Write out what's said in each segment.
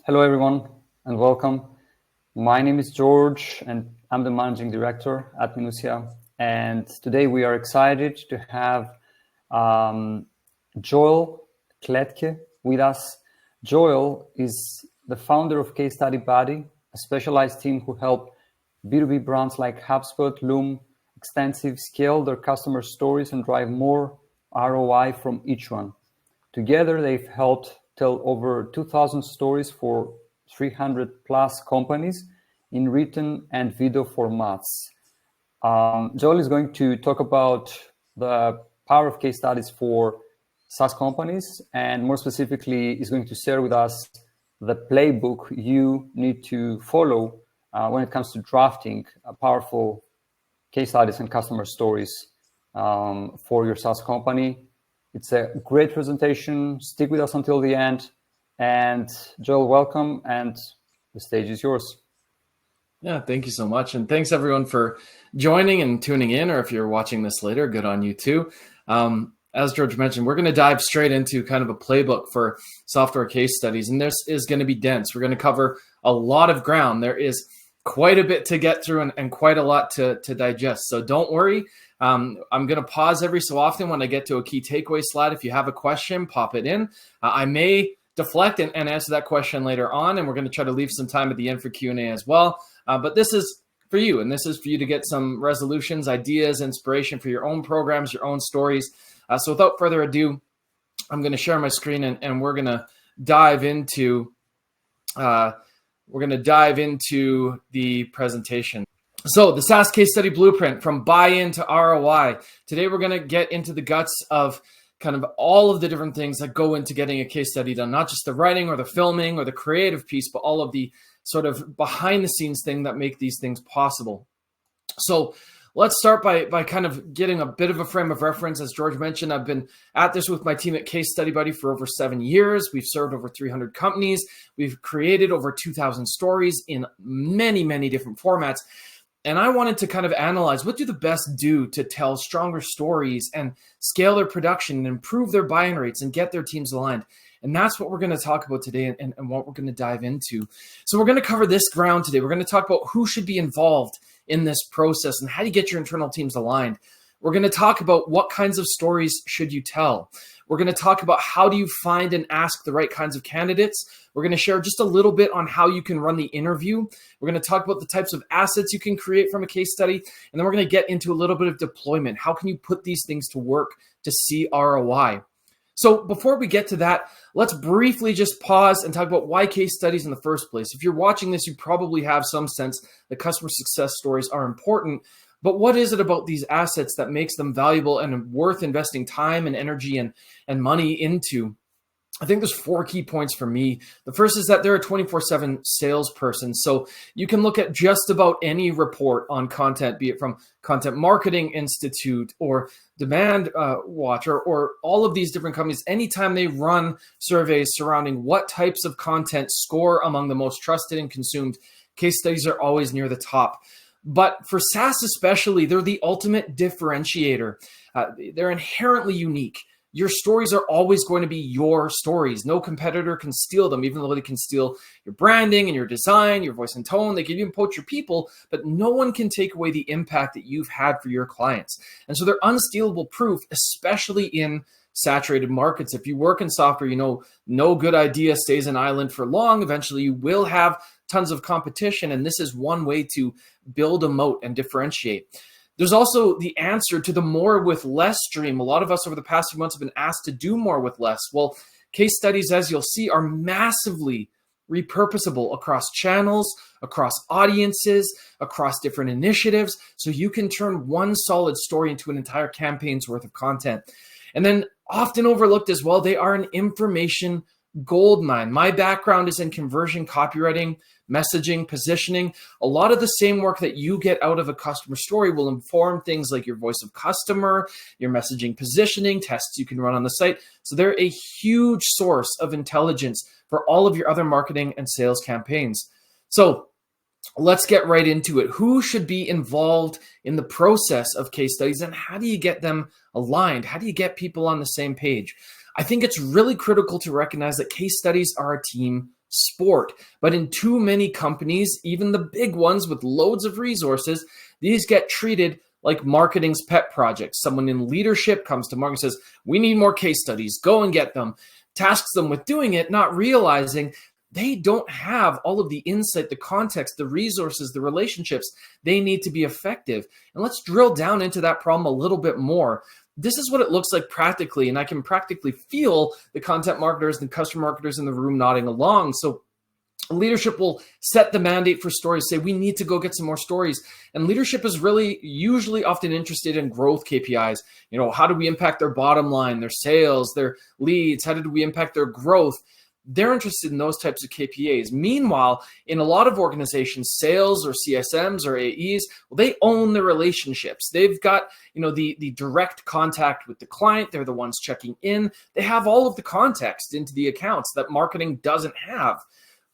Hello, everyone, and welcome. My name is George, and I'm the Managing Director at Minucia. And today we are excited to have Joel Klettke with us. Joel is the founder of Case Study Buddy, a specialized team who help B2B brands like HubSpot, Loom, Extensive scale their customer stories and drive more ROI from each one. Together, they've helped tell over 2,000 stories for 300 plus companies in written and video formats. Joel is going to talk about the power of case studies for SaaS companies, and more specifically, is going to share with us the playbook you need to follow when it comes to drafting powerful case studies and customer stories for your SaaS company. It's a great presentation. Stick with us until the end. And Joel, welcome, and the stage is yours. Yeah, thank you so much. And thanks everyone for joining and tuning in, or if you're watching this later, good on you too. As George mentioned, we're going to dive straight into kind of a playbook for software case studies. And this is going to be dense. We're going to cover a lot of ground. There is quite a bit to get through and quite a lot to digest. So don't worry. I'm going to pause every so often when I get to a key takeaway slide. If you have a question, pop it in. I may deflect and answer that question later on, and we're going to try to leave some time at the end for Q&A as well. But this is for you, and this is for you to get some resolutions, ideas, inspiration for your own programs, your own stories. So without further ado, I'm going to share my screen, and we're going to dive into the presentation. So the SaaS case study blueprint, from buy-in to ROI. Today, we're going to get into the guts of kind of all of the different things that go into getting a case study done, not just the writing or the filming or the creative piece, but all of the sort of behind the scenes thing that make these things possible. So let's start by kind of getting a bit of a frame of reference. As George mentioned, I've been at this with my team at Case Study Buddy for over 7 years. We've served over 300 companies. We've created over 2,000 stories in many, many different formats. And I wanted to kind of analyze, what do the best do to tell stronger stories and scale their production and improve their buy-in rates and get their teams aligned. And that's what we're going to talk about today and what we're going to dive into. So we're going to cover this ground today. We're going to talk about who should be involved in this process and how do you get your internal teams aligned. We're going to talk about what kinds of stories should you tell. We're going to talk about how do you find and ask the right kinds of candidates. We're going to share just a little bit on how you can run the interview. We're going to talk about the types of assets you can create from a case study. And then we're going to get into a little bit of deployment. How can you put these things to work to see ROI? So before we get to that, let's briefly just pause and talk about why case studies in the first place. If you're watching this, you probably have some sense that customer success stories are important. But what is it about these assets that makes them valuable and worth investing time and energy and money into? I think there's 4 key points for me. The first is that they're a 24/7 salesperson. So you can look at just about any report on content, be it from Content Marketing Institute or Demand Watch or all of these different companies. Anytime they run surveys surrounding what types of content score among the most trusted and consumed, case studies are always near the top. But for SaaS especially, they're the ultimate differentiator. They're inherently unique. Your stories are always going to be your stories. No competitor can steal them, even though they can steal your branding and your design, your voice and tone. They can even poach your people, but no one can take away the impact that you've had for your clients. And so they're unstealable proof, especially in saturated markets. If you work in software, you know no good idea stays an island for long. Eventually, you will have tons of competition, and this is one way to build a moat and differentiate. There's also the answer to the more with less dream. A lot of us over the past few months have been asked to do more with less. Well, case studies, as you'll see, are massively repurposable across channels, across audiences, across different initiatives. So you can turn one solid story into an entire campaign's worth of content. And then often overlooked as well, they are an information goldmine. My background is in conversion copywriting, messaging, positioning. A lot of the same work that you get out of a customer story will inform things like your voice of customer, your messaging positioning, tests you can run on the site. So they're a huge source of intelligence for all of your other marketing and sales campaigns. So let's get right into it. Who should be involved in the process of case studies, and how do you get them aligned? How do you get people on the same page? I think it's really critical to recognize that case studies are a team sport. But in too many companies, even the big ones with loads of resources, these get treated like marketing's pet projects. Someone in leadership comes to marketing and says, we need more case studies, go and get them, tasks them with doing it, not realizing they don't have all of the insight, the context, the resources, the relationships they need to be effective. And let's drill down into that problem a little bit more. This is what it looks like practically, and I can practically feel the content marketers and customer marketers in the room nodding along. So leadership will set the mandate for stories, say we need to go get some more stories. And leadership is really usually often interested in growth KPIs. How do we impact their bottom line, their sales, their leads? How did we impact their growth? They're interested in those types of KPIs. Meanwhile, in a lot of organizations, sales or CSMs or AEs, they own the relationships. They've got, the direct contact with the client. They're the ones checking in. They have all of the context into the accounts that marketing doesn't have.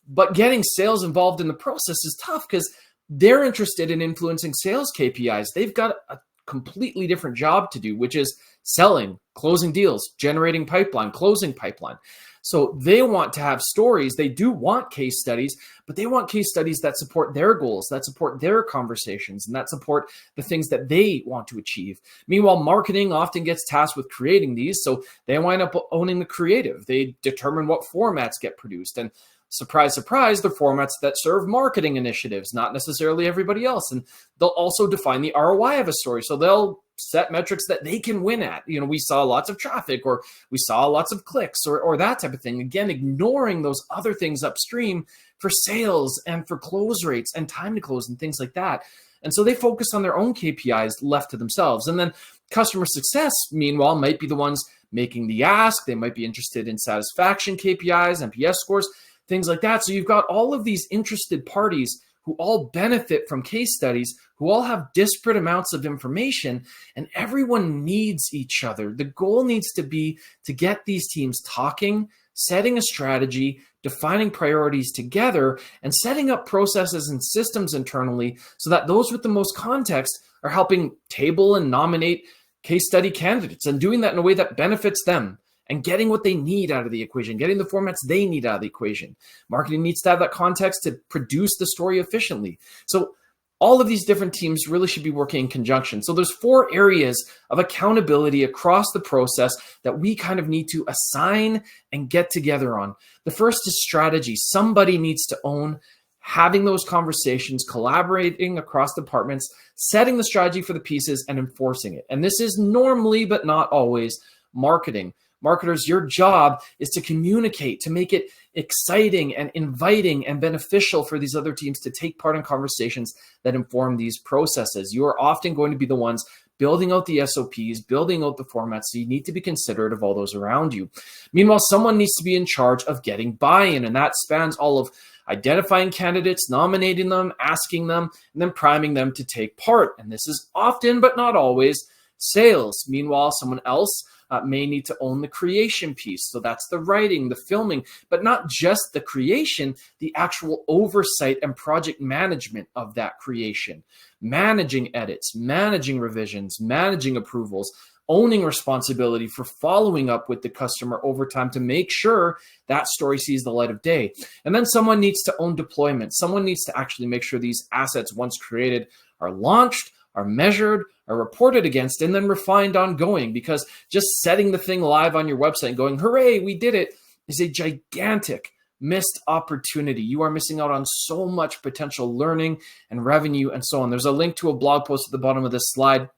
But getting sales involved in the process is tough because they're interested in influencing sales KPIs. They've got a completely different job to do, which is selling, closing deals, generating pipeline, closing pipeline. So they want to have stories. They do want case studies, but they want case studies that support their goals, that support their conversations, and that support the things that they want to achieve. Meanwhile, marketing often gets tasked with creating these, so they wind up owning the creative. They determine what formats get produced, and surprise, surprise, the formats that serve marketing initiatives, not necessarily everybody else. And they'll also define the ROI of a story. So they'll set metrics that they can win at. We saw lots of traffic, or we saw lots of clicks, or that type of thing. Again, ignoring those other things upstream for sales and for close rates and time to close and things like that. And so they focus on their own KPIs left to themselves. And then customer success, meanwhile, might be the ones making the ask. They might be interested in satisfaction KPIs, NPS scores, things like that. So you've got all of these interested parties who all benefit from case studies, who all have disparate amounts of information, and everyone needs each other. The goal needs to be to get these teams talking, setting a strategy, defining priorities together, and setting up processes and systems internally so that those with the most context are helping table and nominate case study candidates and doing that in a way that benefits them, and getting what they need out of the equation, getting the formats they need out of the equation. Marketing needs to have that context to produce the story efficiently. So all of these different teams really should be working in conjunction. So there's 4 areas of accountability across the process that we kind of need to assign and get together on. The first is strategy. Somebody needs to own having those conversations, collaborating across departments, setting the strategy for the pieces, and enforcing it. And this is normally, but not always, marketing. Marketers, your job is to communicate, to make it exciting and inviting and beneficial for these other teams to take part in conversations that inform these processes. You are often going to be the ones building out the SOPs, building out the formats, so you need to be considerate of all those around you. Meanwhile, someone needs to be in charge of getting buy-in, and that spans all of identifying candidates, nominating them, asking them, and then priming them to take part. And this is often, but not always, sales. Meanwhile, someone else may need to own the creation piece. So that's the writing, the filming, but not just the creation, the actual oversight and project management of that creation, managing edits, managing revisions, managing approvals, owning responsibility for following up with the customer over time to make sure that story sees the light of day. And then someone needs to own deployment. Someone needs to actually make sure these assets, once created, are launched, are measured, are reported against, and then refined ongoing, because just setting the thing live on your website and going, hooray, we did it, is a gigantic missed opportunity. You are missing out on so much potential learning and revenue and so on. There's a link to a blog post at the bottom of this slide.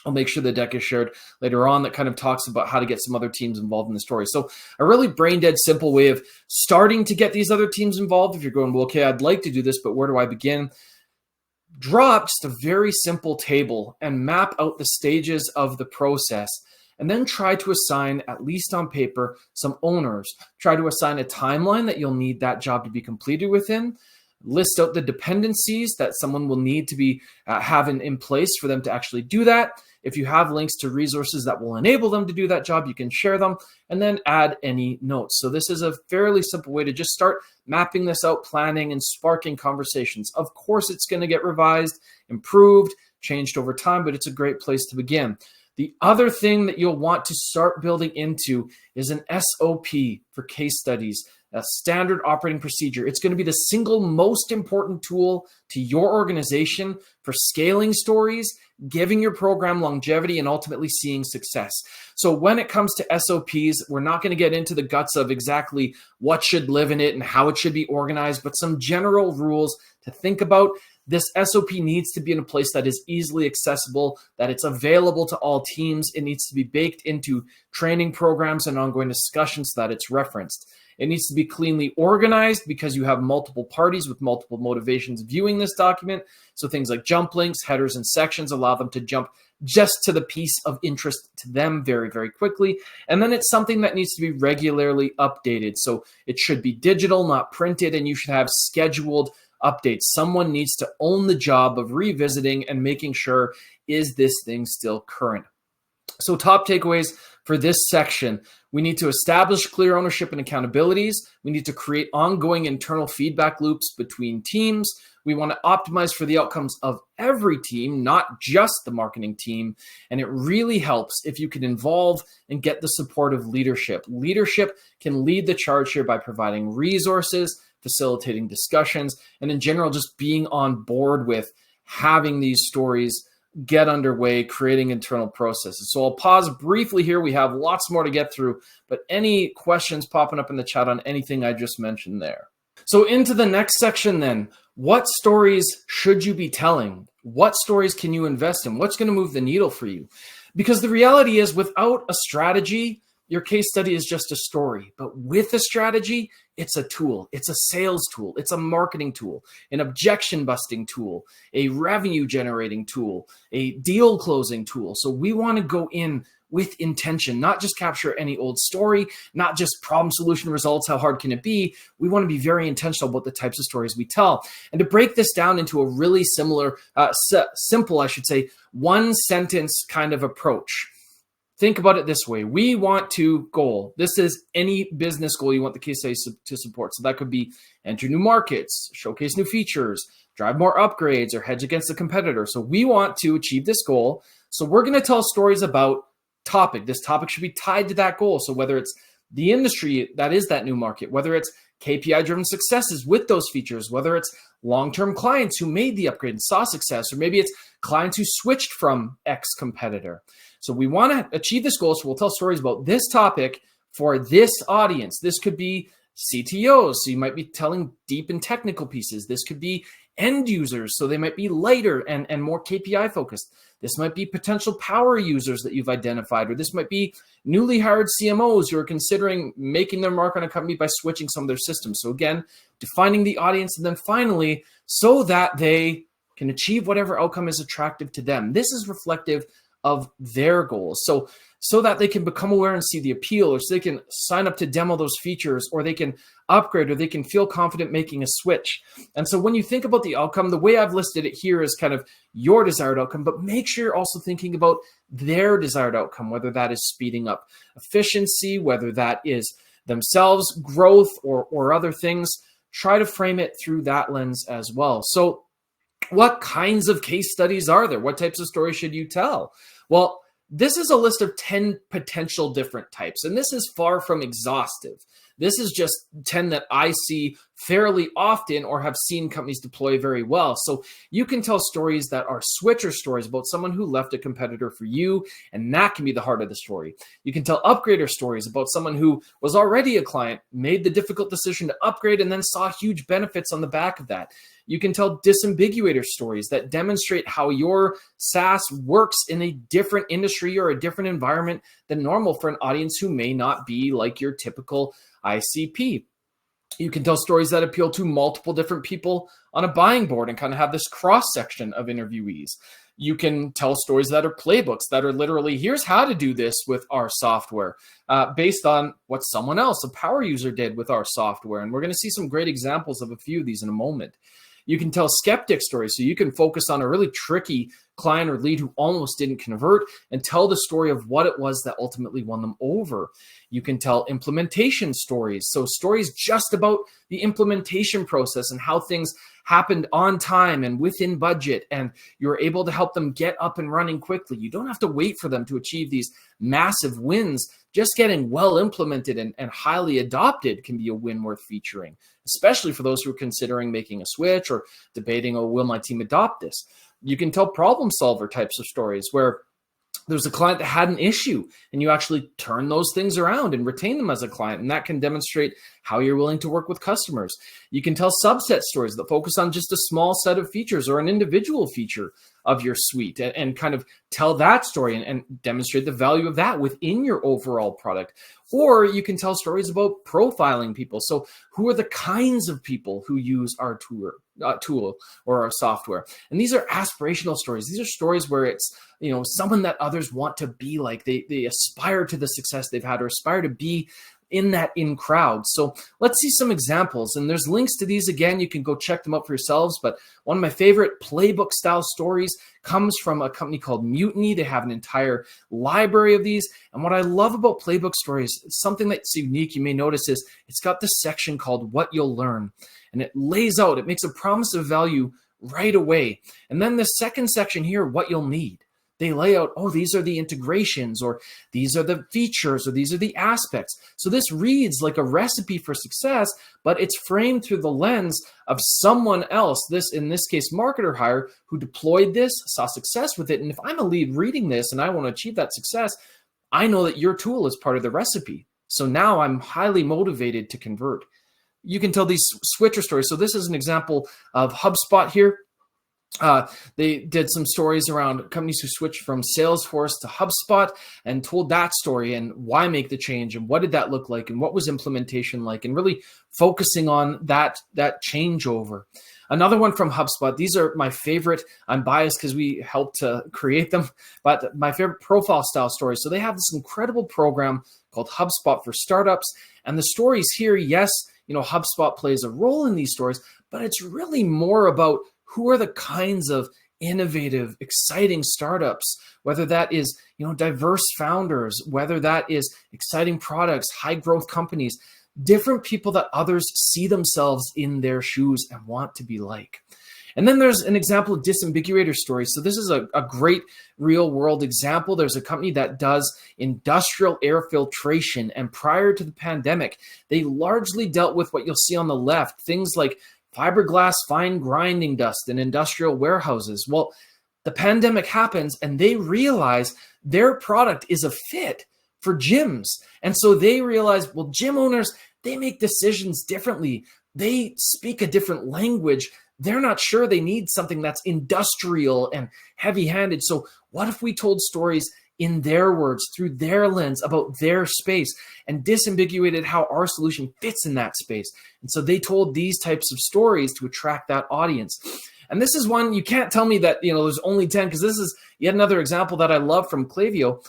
I'll make sure the deck is shared later on that kind of talks about how to get some other teams involved in the story. So a really brain dead simple way of starting to get these other teams involved. If you're going, well, okay, I'd like to do this, but where do I begin? Draw up just a very simple table and map out the stages of the process, and then try to assign, at least on paper, some owners. Try to assign a timeline that you'll need that job to be completed within. List out the dependencies that someone will need to be having in place for them to actually do that. If you have links to resources that will enable them to do that job, you can share them, and then add any notes. So this is a fairly simple way to just start mapping this out, planning, and sparking conversations. Of course, it's going to get revised, improved, changed over time, but it's a great place to begin. The other thing that you'll want to start building into is an SOP for case studies, a standard operating procedure. It's going to be the single most important tool to your organization for scaling stories, giving your program longevity, and ultimately seeing success. So when it comes to SOPs, we're not going to get into the guts of exactly what should live in it and how it should be organized, but some general rules to think about. This SOP needs to be in a place that is easily accessible, that it's available to all teams. It needs to be baked into training programs and ongoing discussions so that it's referenced. It needs to be cleanly organized because you have multiple parties with multiple motivations viewing this document. So things like jump links, headers, and sections allow them to jump just to the piece of interest to them very, very quickly. And then it's something that needs to be regularly updated. So it should be digital, not printed, and you should have scheduled updates. Someone needs to own the job of revisiting and making sure, is this thing still current? So top takeaways for this section: we need to establish clear ownership and accountabilities. We need to create ongoing internal feedback loops between teams. We want to optimize for the outcomes of every team, not just the marketing team. And it really helps if you can involve and get the support of leadership. Leadership can lead the charge here by providing resources, facilitating discussions, and in general, just being on board with having these stories get underway, creating internal processes. So I'll pause briefly here. We have lots more to get through, but any questions popping up in the chat on anything I just mentioned there? So into the next section then, what stories should you be telling? What stories can you invest in? What's going to move the needle for you? Because the reality is, without a strategy, your case study is just a story. But with a strategy, it's a tool. It's a sales tool. It's a marketing tool, an objection busting tool, a revenue generating tool, a deal closing tool. So we want to go in with intention, not just capture any old story, not just problem solution results. How hard can it be? We want to be very intentional about the types of stories we tell. And to break this down into a really simple, I should say, one sentence kind of approach. Think about it this way. We want to goal. This is any business goal you want the case study to support. So that could be enter new markets, showcase new features, drive more upgrades, or hedge against a competitor. So we want to achieve this goal. So we're going to tell stories about topic. This topic should be tied to that goal. So whether it's the industry that is that new market, whether it's KPI-driven successes with those features, whether it's long-term clients who made the upgrade and saw success, or maybe it's clients who switched from X competitor. So we want to achieve this goal, so we'll tell stories about this topic for this audience. This could be CTOs, so you might be telling deep and technical pieces. This could be end users, so they might be lighter and more KPI focused. This might be potential power users that you've identified, or this might be newly hired CMOs who are considering making their mark on a company by switching some of their systems. So again, defining the audience, and then finally, so that they can achieve whatever outcome is attractive to them. This is reflective of their goals. So that they can become aware and see the appeal, or so they can sign up to demo those features, or they can upgrade, or they can feel confident making a switch. And so when you think about the outcome, the way I've listed it here is kind of your desired outcome, but make sure you're also thinking about their desired outcome, whether that is speeding up efficiency, whether that is themselves growth or other things. Try to frame it through that lens as well. So what kinds of case studies are there? What types of stories should you tell? Well, this is a list of 10 potential different types, and this is far from exhaustive. This is just 10 that I see fairly often or have seen companies deploy very well. So you can tell stories that are switcher stories about someone who left a competitor for you, and that can be the heart of the story. You can tell upgrader stories about someone who was already a client, made the difficult decision to upgrade, and then saw huge benefits on the back of that. You can tell disambiguator stories that demonstrate how your SaaS works in a different industry or a different environment than normal for an audience who may not be like your typical ICP. You can tell stories that appeal to multiple different people on a buying board and kind of have this cross-section of interviewees. You can tell stories that are playbooks, that are literally, here's how to do this with our software, based on what someone else, a power user, did with our software. And we're going to see some great examples of a few of these in a moment. You can tell skeptic stories, so you can focus on a really tricky client or lead who almost didn't convert and tell the story of what it was that ultimately won them over. You can tell implementation stories, so stories just about the implementation process and how things happened on time and within budget, and you're able to help them get up and running quickly. You don't have to wait for them to achieve these massive wins. Just getting well implemented and highly adopted can be a win worth featuring, especially for those who are considering making a switch or debating, oh, will my team adopt this? You can tell problem solver types of stories where there's a client that had an issue and you actually turn those things around and retain them as a client. And that can demonstrate how you're willing to work with customers. You can tell subset stories that focus on just a small set of features or an individual feature of your suite and kind of tell that story and demonstrate the value of that within your overall product. Or you can tell stories about profiling people. So who are the kinds of people who use our tool or our software? And these are aspirational stories. These are stories where it's, someone that others want to be like. They aspire to the success they've had or aspire to be in that crowd. So let's see some examples. And there's links to these again. You can go check them out for yourselves. But one of my favorite Playbook style stories comes from a company called Mutiny. They have an entire library of these. And what I love about Playbook stories, something that's unique, you may notice, is it's got this section called What You'll Learn. And it lays out, it makes a promise of value right away. And then the second section here, What You'll Need. They lay out, oh, these are the integrations, or these are the features, or these are the aspects. So this reads like a recipe for success, but it's framed through the lens of someone else, in this case, marketer hire, who deployed this, saw success with it. And if I'm a lead reading this and I want to achieve that success, I know that your tool is part of the recipe. So now I'm highly motivated to convert. You can tell these switcher stories. So this is an example of HubSpot here. They did some stories around companies who switched from Salesforce to HubSpot and told that story and why make the change and what did that look like and what was implementation like, and really focusing on that changeover. Another one from HubSpot. These are my favorite. I'm biased because we helped to create them, but my favorite profile style stories. So they have this incredible program called HubSpot for Startups. And the stories here, yes, HubSpot plays a role in these stories, but it's really more about who are the kinds of innovative, exciting startups, whether that is, diverse founders, whether that is exciting products, high growth companies, different people that others see themselves in their shoes and want to be like. And then there's an example of disambiguator stories. So this is a great real world example. There's a company that does industrial air filtration. And prior to the pandemic, they largely dealt with what you'll see on the left, things like fiberglass fine grinding dust in industrial warehouses. Well, the pandemic happens and they realize their product is a fit for gyms. And so they realize, well, gym owners, they make decisions differently. They speak a different language. They're not sure they need something that's industrial and heavy-handed. So what if we told stories in their words, through their lens, about their space, and disambiguated how our solution fits in that space? And so they told these types of stories to attract that audience. And this is one, you can't tell me that, there's only 10, because this is yet another example that I love from Klaviyo.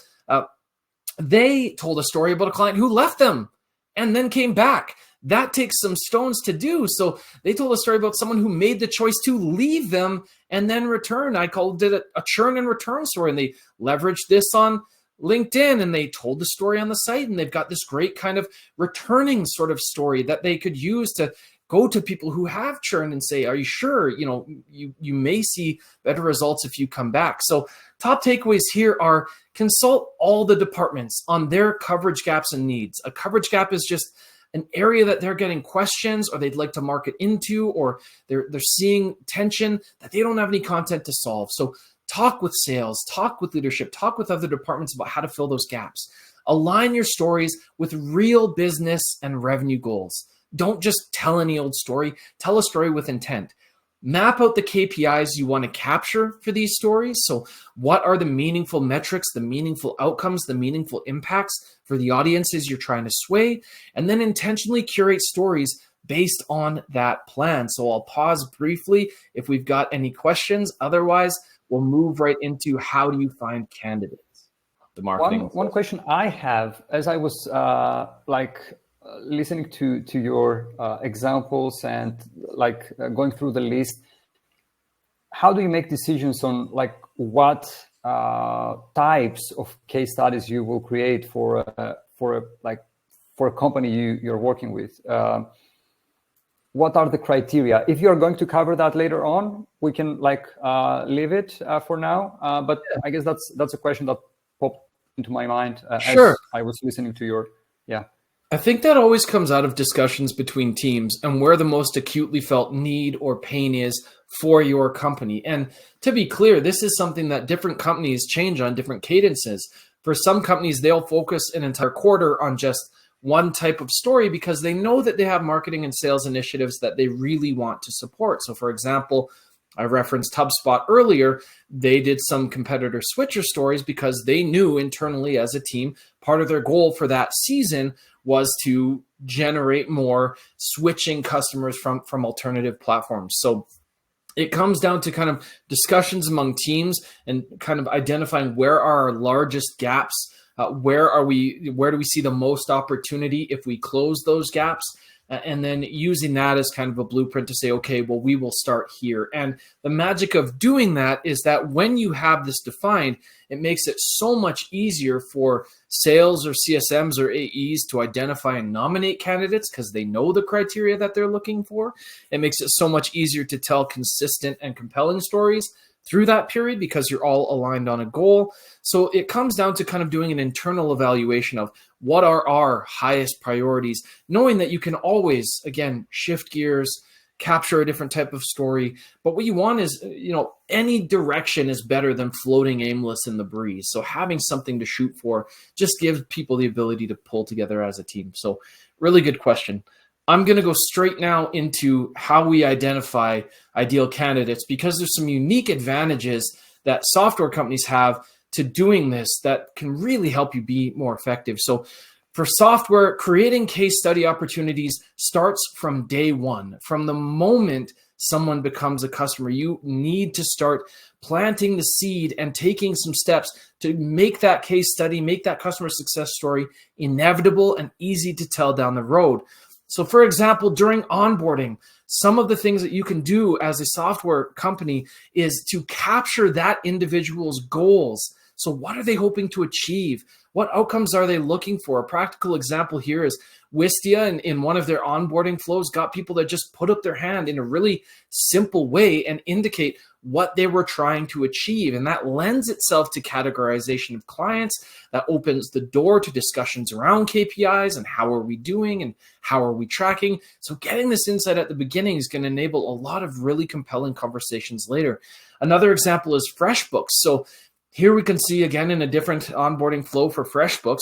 They told a story about a client who left them and then came back. That takes some stones to do. So they told a story about someone who made the choice to leave them and then return. I called it a churn and return story, and they leveraged this on LinkedIn, and they told the story on the site, and they've got this great kind of returning sort of story that they could use to go to people who have churned and say, are you sure? You may see better results if you come back. So top takeaways here are: consult all the departments on their coverage gaps and needs. A coverage gap is just an area that they're getting questions, or they'd like to market into, or they're seeing tension that they don't have any content to solve. So talk with sales, talk with leadership, talk with other departments about how to fill those gaps. Align your stories with real business and revenue goals. Don't just tell any old story. Tell a story with intent. Map out the KPIs you want to capture for these stories. So what are the meaningful metrics, the meaningful outcomes, the meaningful impacts for the audiences you're trying to sway? And then intentionally curate stories based on that plan. So I'll pause briefly if we've got any questions. Otherwise, we'll move right into how do you find candidates? The marketing. One question I have, as I was listening to your examples and going through the list, how do you make decisions on what types of case studies you will create for a company you're working with? what are the criteria? If you're going to cover that later on, we can leave it for now. But I guess that's a question that popped into my mind Sure. as I was listening to your, I think that always comes out of discussions between teams and where the most acutely felt need or pain is for your company. And to be clear, this is something that different companies change on different cadences. For some companies, they'll focus an entire quarter on just one type of story because they know that they have marketing and sales initiatives that they really want to support. So for example, I referenced HubSpot earlier. They did some competitor switcher stories because they knew internally as a team, part of their goal for that season was to generate more switching customers from alternative platforms. So it comes down to kind of discussions among teams and kind of identifying where are our largest gaps. Where do we see the most opportunity if we close those gaps? And then using that as kind of a blueprint to say, okay, well, we will start here. And the magic of doing that is that when you have this defined, it makes it so much easier for sales or CSMs or AEs to identify and nominate candidates because they know the criteria that they're looking for. It makes it so much easier to tell consistent and compelling stories through that period because you're all aligned on a goal. So it comes down to kind of doing an internal evaluation of what are our highest priorities, knowing that you can always, again, shift gears, capture a different type of story. But what you want is, any direction is better than floating aimless in the breeze. So having something to shoot for just gives people the ability to pull together as a team. So really good question. I'm going to go straight now into how we identify ideal candidates because there's some unique advantages that software companies have to doing this that can really help you be more effective. So for software, creating case study opportunities starts from day one. From the moment someone becomes a customer, you need to start planting the seed and taking some steps to make that case study, make that customer success story inevitable and easy to tell down the road. So for example, during onboarding, some of the things that you can do as a software company is to capture that individual's goals. So what are they hoping to achieve? What outcomes are they looking for? A practical example here is Wistia in one of their onboarding flows got people that just put up their hand in a really simple way and indicate what they were trying to achieve. And that lends itself to categorization of clients. That opens the door to discussions around KPIs and how are we doing and how are we tracking. So getting this insight at the beginning is going to enable a lot of really compelling conversations later. Another example is FreshBooks. So here we can see again in a different onboarding flow for FreshBooks,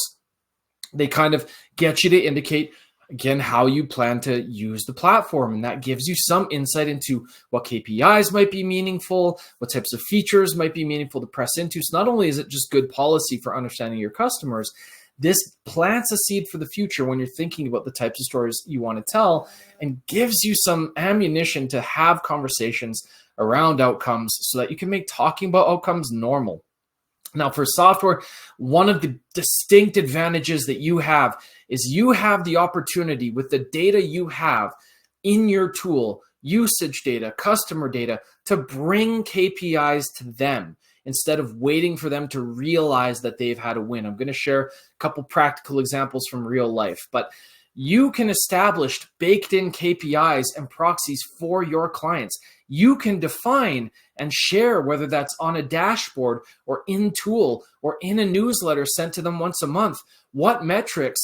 they kind of get you to indicate, again, how you plan to use the platform. And that gives you some insight into what KPIs might be meaningful, what types of features might be meaningful to press into. So not only is it just good policy for understanding your customers, this plants a seed for the future when you're thinking about the types of stories you want to tell and gives you some ammunition to have conversations around outcomes so that you can make talking about outcomes normal. Now, for software, one of the distinct advantages that you have is you have the opportunity with the data you have in your tool, usage data, customer data, to bring KPIs to them instead of waiting for them to realize that they've had a win. I'm going to share a couple practical examples from real life, but you can establish baked-in KPIs and proxies for your clients. You can define and share, whether that's on a dashboard or in tool or in a newsletter sent to them once a month, what metrics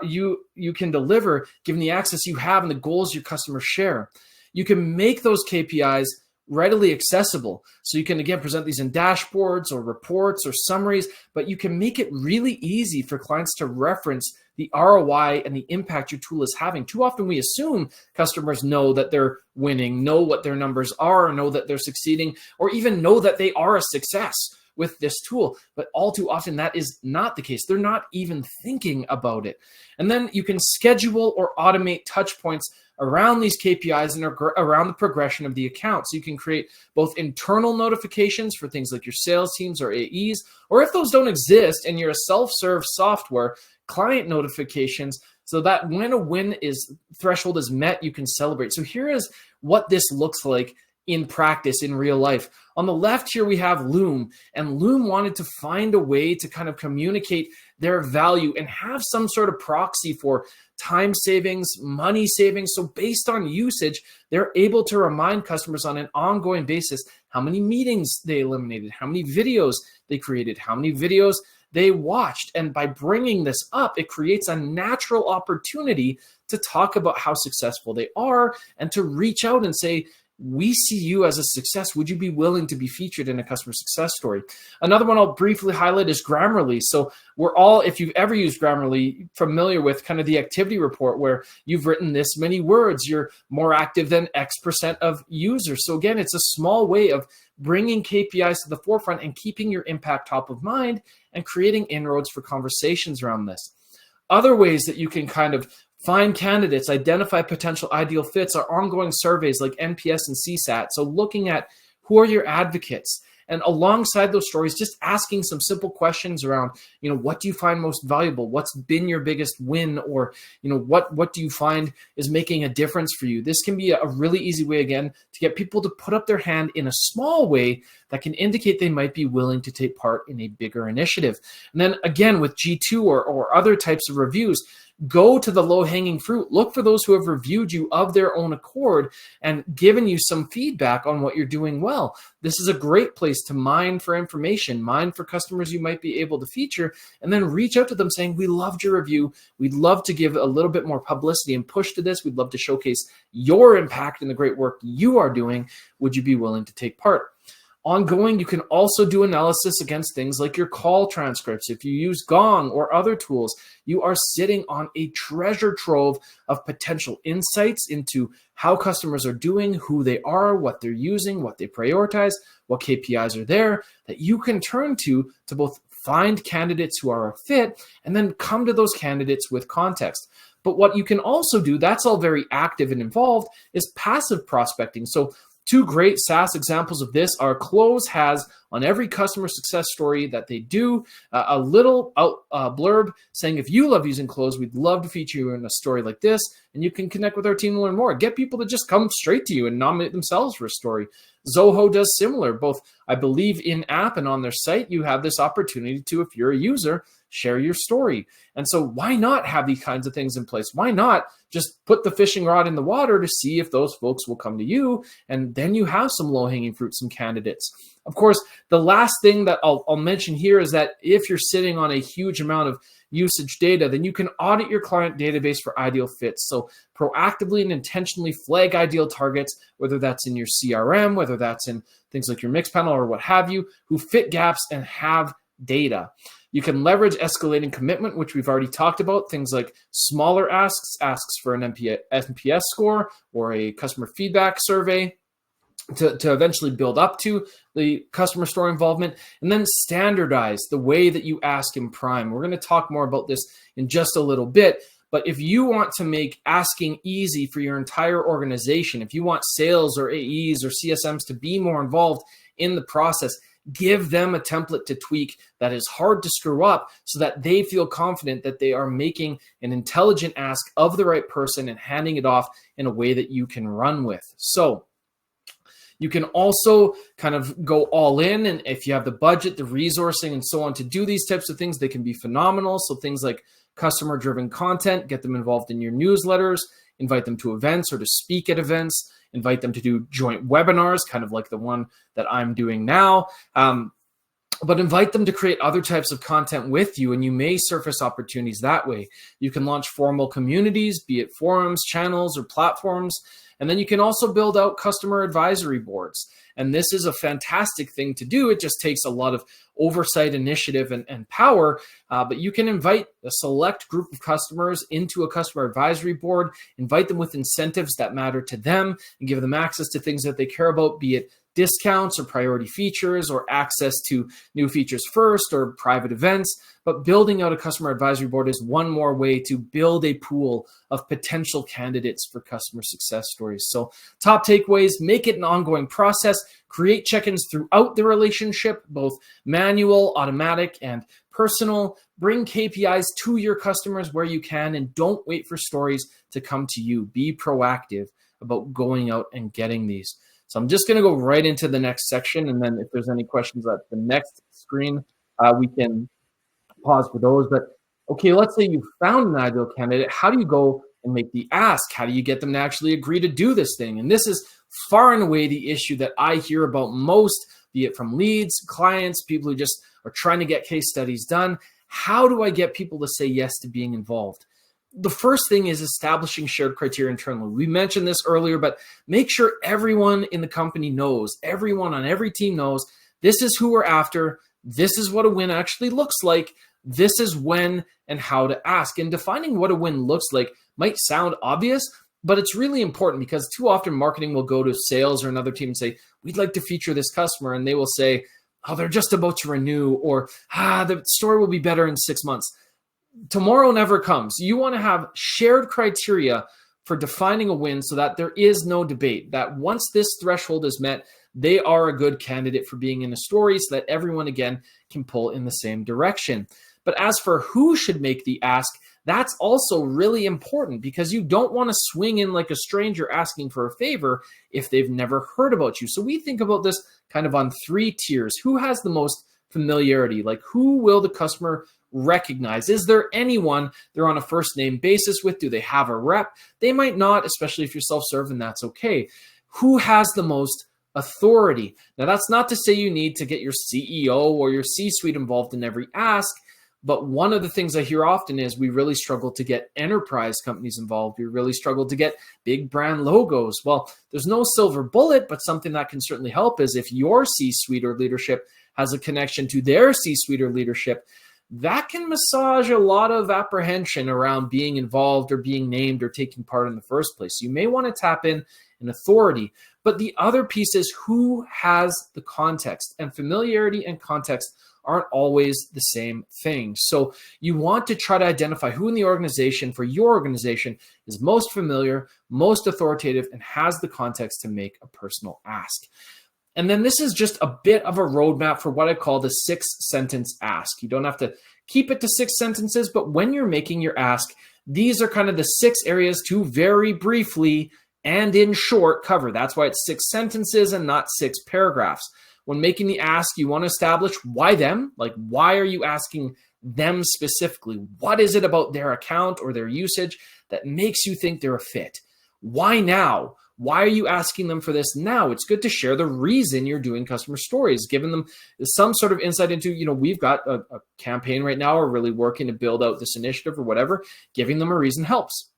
you can deliver given the access you have and the goals your customers share. You can make those KPIs readily accessible. So you can, again, present these in dashboards or reports or summaries, but you can make it really easy for clients to reference the ROI and the impact your tool is having. Too often we assume customers know that they're winning, know what their numbers are, know that they're succeeding, or even know that they are a success with this tool. But all too often that is not the case. They're not even thinking about it. And then you can schedule or automate touch points around these KPIs and around the progression of the account. So you can create both internal notifications for things like your sales teams or AEs, or if those don't exist and you're a self-serve software, client notifications so that when a win threshold is met, you can celebrate. So here is what this looks like in practice, in real life. On the left here, we have Loom, and Loom wanted to find a way to kind of communicate their value and have some sort of proxy for time savings, money savings. So based on usage, they're able to remind customers on an ongoing basis how many meetings they eliminated, how many videos they created, how many videos they watched. And by bringing this up, it creates a natural opportunity to talk about how successful they are and to reach out and say, we see you as a success. Would you be willing to be featured in a customer success story? Another one I'll briefly highlight is Grammarly. So we're all, if you've ever used Grammarly, familiar with kind of the activity report where you've written this many words, you're more active than X% of users. So again, it's a small way of bringing KPIs to the forefront and keeping your impact top of mind and creating inroads for conversations around this. Other ways that you can kind of find candidates, identify potential ideal fits are ongoing surveys like NPS and CSAT. So looking at who are your advocates, and alongside those stories, just asking some simple questions around, what do you find most valuable? What's been your biggest win? Or, what do you find is making a difference for you? This can be a really easy way, again, to get people to put up their hand in a small way that can indicate they might be willing to take part in a bigger initiative. And then again, with G2 or other types of reviews, go to the low-hanging fruit. Look for those who have reviewed you of their own accord and given you some feedback on what you're doing well. This is a great place to mine for information, mine for customers you might be able to feature, and then reach out to them saying, we loved your review. We'd love to give a little bit more publicity and push to this. We'd love to showcase your impact and the great work you are doing. Would you be willing to take part? Ongoing, you can also do analysis against things like your call transcripts. If you use Gong or other tools, you are sitting on a treasure trove of potential insights into how customers are doing, who they are, what they're using, what they prioritize, what KPIs are there that you can turn to both find candidates who are a fit and then come to those candidates with context. But what you can also do, that's all very active and involved, is passive prospecting. So two great SaaS examples of this are Close has on every customer success story that they do a little blurb saying, if you love using Close, we'd love to feature you in a story like this. And you can connect with our team to learn more. Get people to just come straight to you and nominate themselves for a story. Zoho does similar, both I believe in app and on their site. You have this opportunity to, if you're a user, share your story. And so why not have these kinds of things in place? Why not just put the fishing rod in the water to see if those folks will come to you? And then you have some low-hanging fruit, some candidates. Of course, the last thing that I'll mention here is that if you're sitting on a huge amount of usage data, then you can audit your client database for ideal fits. So proactively and intentionally flag ideal targets, whether that's in your CRM, whether that's in things like your mix panel or what have you, who fit gaps and have data. You can leverage escalating commitment, which we've already talked about, things like smaller asks for an NPS score or a customer feedback survey to eventually build up to the customer story involvement, and then standardize the way that you ask in Prime. We're going to talk more about this in just a little bit, but if you want to make asking easy for your entire organization, if you want sales or AEs or CSMs to be more involved in the process, give them a template to tweak that is hard to screw up so that they feel confident that they are making an intelligent ask of the right person and handing it off in a way that you can run with. So you can also kind of go all in, and if you have the budget, the resourcing, and so on to do these types of things, they can be phenomenal. So things like customer-driven content, get them involved in your newsletters, invite them to events or to speak at events, invite them to do joint webinars, kind of like the one that I'm doing now. But invite them to create other types of content with you, and you may surface opportunities that way. You can launch formal communities, be it forums, channels, or platforms. And then you can also build out customer advisory boards. And this is a fantastic thing to do. It just takes a lot of oversight, initiative, and power. But you can invite a select group of customers into a customer advisory board, invite them with incentives that matter to them, and give them access to things that they care about, be it discounts or priority features or access to new features first or private events. But building out a customer advisory board is one more way to build a pool of potential candidates for customer success stories. So top takeaways, make it an ongoing process, create check-ins throughout the relationship, both manual, automatic, and personal. Bring KPIs to your customers where you can, and don't wait for stories to come to you. Be proactive about going out and getting these. So I'm just going to go right into the next section. And then if there's any questions at the next screen, we can pause for those. But okay, let's say you found an ideal candidate. How do you go and make the ask? How do you get them to actually agree to do this thing? And this is far and away the issue that I hear about most, be it from leads, clients, people who just are trying to get case studies done. How do I get people to say yes to being involved? The first thing is establishing shared criteria internally. We mentioned this earlier, but make sure everyone in the company knows, everyone on every team knows, this is who we're after. This is what a win actually looks like. This is when and how to ask. And defining what a win looks like might sound obvious, but it's really important because too often marketing will go to sales or another team and say, we'd like to feature this customer. And they will say, oh, they're just about to renew, or the story will be better in 6 months. Tomorrow never comes. You want to have shared criteria for defining a win so that there is no debate, that once this threshold is met, they are a good candidate for being in a story so that everyone, again, can pull in the same direction. But as for who should make the ask, that's also really important because you don't want to swing in like a stranger asking for a favor if they've never heard about you. So we think about this kind of on 3 tiers. Who has the most familiarity? Like, who will the customer recognize? Is there anyone they're on a first name basis with? Do they have a rep? They might not, especially if you're self-serve, and that's okay. Who has the most authority? Now, that's not to say you need to get your CEO or your C-suite involved in every ask, but one of the things I hear often is we really struggle to get enterprise companies involved. We really struggle to get big brand logos. Well, there's no silver bullet, but something that can certainly help is if your C-suite or leadership has a connection to their C-suite or leadership, that can massage a lot of apprehension around being involved or being named or taking part in the first place. You may want to tap in authority, but the other piece is who has the context, and familiarity and context aren't always the same thing. So you want to try to identify who in the organization for your organization is most familiar, most authoritative, and has the context to make a personal ask. And then this is just a bit of a roadmap for what I call the 6-sentence ask. You don't have to keep it to 6 sentences, but when you're making your ask, these are kind of the 6 areas to very briefly and in short cover. That's why it's 6 sentences and not 6 paragraphs. When making the ask, you want to establish why them, like why are you asking them specifically? What is it about their account or their usage that makes you think they're a fit? Why now? Why are you asking them for this now? It's good to share the reason you're doing customer stories, giving them some sort of insight into, we've got a campaign right now, we're really working to build out this initiative or whatever. Giving them a reason helps.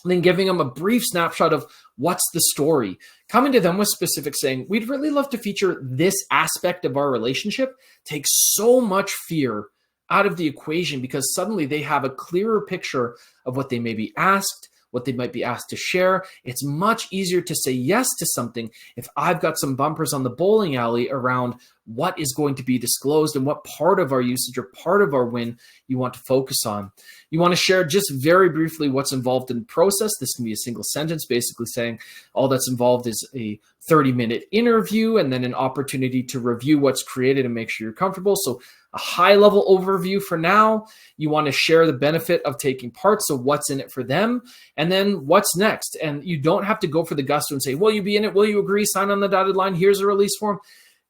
And then giving them a brief snapshot of what's the story. Coming to them with specifics saying, we'd really love to feature this aspect of our relationship. Takes so much fear out of the equation because suddenly they have a clearer picture of what they may be asked, what they might be asked to share. It's much easier to say yes to something if I've got some bumpers on the bowling alley around what is going to be disclosed and what part of our usage or part of our win you want to focus on. You want to share just very briefly what's involved in the process. This can be a single sentence, basically saying all that's involved is a 30-minute interview and then an opportunity to review what's created and make sure you're comfortable. So a high-level overview for now. You want to share the benefit of taking part, so what's in it for them, and then what's next. And you don't have to go for the gusto and say, will you be in it? Will you agree? Sign on the dotted line. Here's a release form.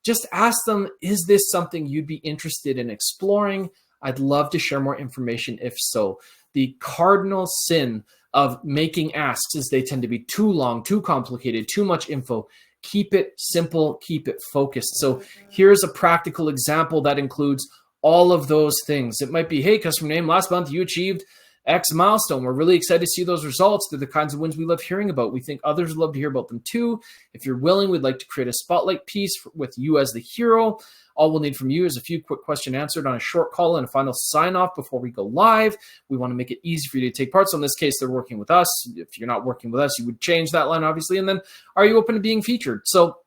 Just ask them, is this something you'd be interested in exploring? I'd love to share more information if so. The cardinal sin of making asks is they tend to be too long, too complicated, too much info. Keep it simple, keep it focused. So here's a practical example that includes all of those things. It might be, hey, customer name, last month you achieved X milestone. We're really excited to see those results. They're the kinds of wins we love hearing about. We think others would love to hear about them too. If you're willing, we'd like to create a spotlight piece with you as the hero. All we'll need from you is a few quick questions answered on a short call and a final sign-off before we go live. We want to make it easy for you to take part. So in this case, they're working with us. If you're not working with us, you would change that line, obviously. And then, are you open to being featured? So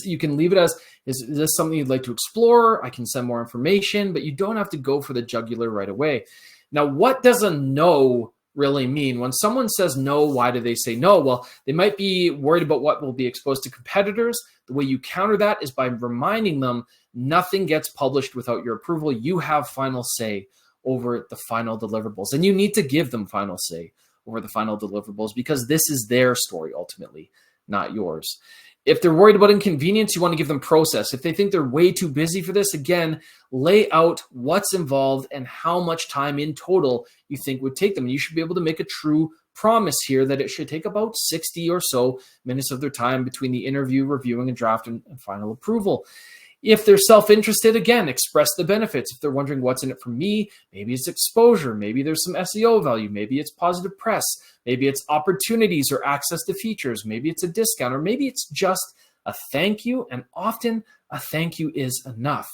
you can leave it as, is this something you'd like to explore? I can send more information, but you don't have to go for the jugular right away. Now, what does a no really mean? When someone says no, why do they say no? Well, they might be worried about what will be exposed to competitors. The way you counter that is by reminding them nothing gets published without your approval. You have final say over the final deliverables, and you need to give them final say over the final deliverables because this is their story ultimately, not yours. If they're worried about inconvenience, you want to give them process. If they think they're way too busy for this, again, lay out what's involved and how much time in total you think would take them. You should be able to make a true promise here that it should take about 60 or so minutes of their time between the interview, reviewing, and draft and final approval. If they're self-interested, again, express the benefits. If they're wondering what's in it for me, maybe it's exposure, maybe there's some SEO value, maybe it's positive press, maybe it's opportunities or access to features, maybe it's a discount, or maybe it's just a thank you, and often a thank you is enough.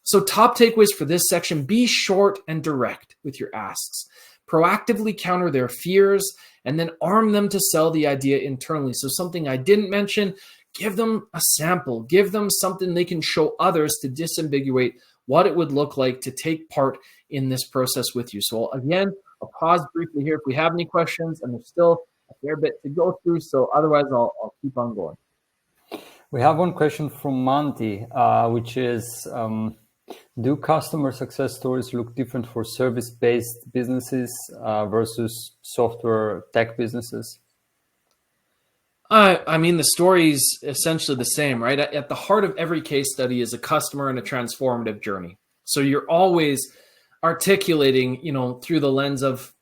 So top takeaways for this section: be short and direct with your asks. Proactively counter their fears, and then arm them to sell the idea internally. So something I didn't mention, give them a sample, give them something they can show others to disambiguate what it would look like to take part in this process with you. So again, I'll pause briefly here if we have any questions, and there's still a fair bit to go through. So otherwise, I'll keep on going. We have one question from Monty, which is, do customer success stories look different for service-based businesses versus software tech businesses? I mean, the story's essentially the same, right? At the heart of every case study is a customer and a transformative journey. So you're always articulating, through the lens of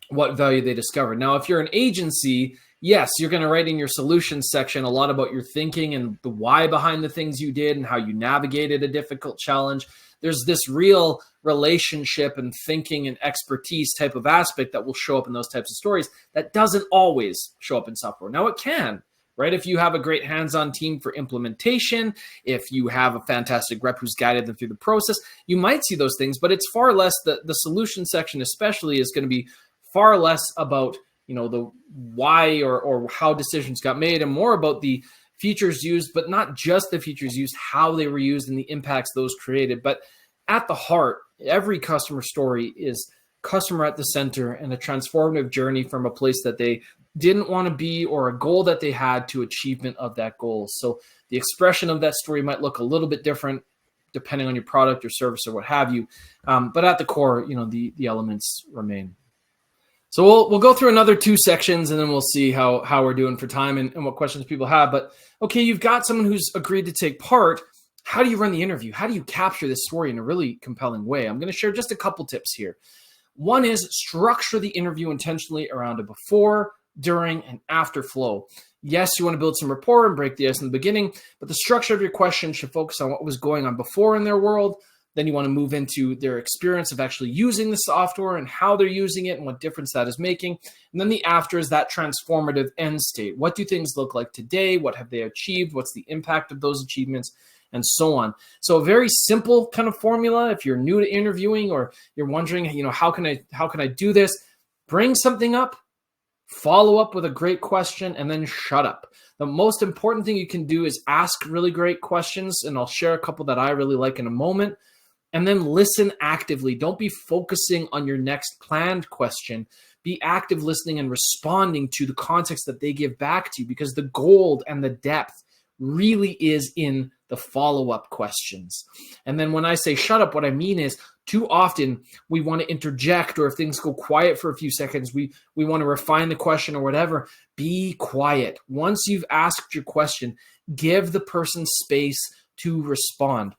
what value they discovered. Now, if you're an agency, yes, you're going to write in your solutions section a lot about your thinking and the why behind the things you did and how you navigated a difficult challenge. There's this real relationship and thinking and expertise type of aspect that will show up in those types of stories that doesn't always show up in software. Now it can, right? If you have a great hands-on team for implementation, if you have a fantastic rep who's guided them through the process, you might see those things, but it's far less, the solution section especially is going to be far less about, the why or how decisions got made, and more about the features used, but not just the features used, how they were used and the impacts those created. But at the heart, every customer story is customer at the center and a transformative journey from a place that they didn't want to be or a goal that they had to achievement of that goal. So the expression of that story might look a little bit different depending on your product or service or what have you. But at the core, the elements remain. So we'll go through another 2 sections, and then we'll see how we're doing for time and what questions people have. But okay, you've got someone who's agreed to take part. How do you run the interview? How do you capture this story in a really compelling way? I'm going to share just a couple tips here. One is structure the interview intentionally around a before, during, and after flow. Yes, you want to build some rapport and break the ice in the beginning, but the structure of your question should focus on what was going on before in their world. Then you want to move into their experience of actually using the software and how they're using it and what difference that is making. And then the after is that transformative end state. What do things look like today? What have they achieved? What's the impact of those achievements? And so on. So a very simple kind of formula. If you're new to interviewing or you're wondering, how can I do this? Bring something up, follow up with a great question, and then shut up. The most important thing you can do is ask really great questions, and I'll share a couple that I really like in a moment. And then listen actively. Don't be focusing on your next planned question. Be active listening and responding to the context that they give back to you, because the gold and the depth really is in the follow-up questions. And then when I say shut up, what I mean is too often we want to interject, or if things go quiet for a few seconds, we want to refine the question or whatever. Be quiet. Once you've asked your question, give the person space to respond.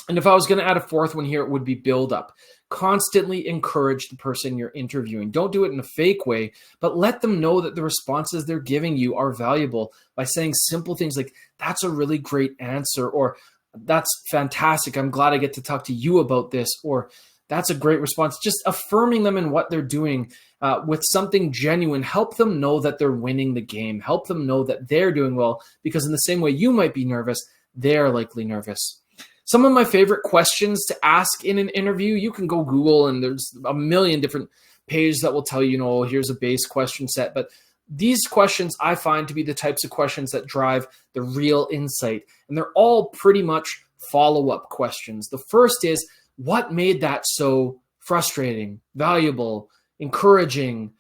And if I was going to add a fourth one here, it would be build up. Constantly encourage the person you're interviewing. Don't do it in a fake way, but let them know that the responses they're giving you are valuable by saying simple things like, that's a really great answer, or that's fantastic. I'm glad I get to talk to you about this, or that's a great response. Just affirming them in what they're doing with something genuine. Help them know that they're winning the game. Help them know that they're doing well, because in the same way you might be nervous, they're likely nervous. Some of my favorite questions to ask in an interview, you can go Google and there's a million different pages that will tell you, here's a base question set. But these questions I find to be the types of questions that drive the real insight. And they're all pretty much follow-up questions. The first is, what made that so frustrating, valuable, encouraging,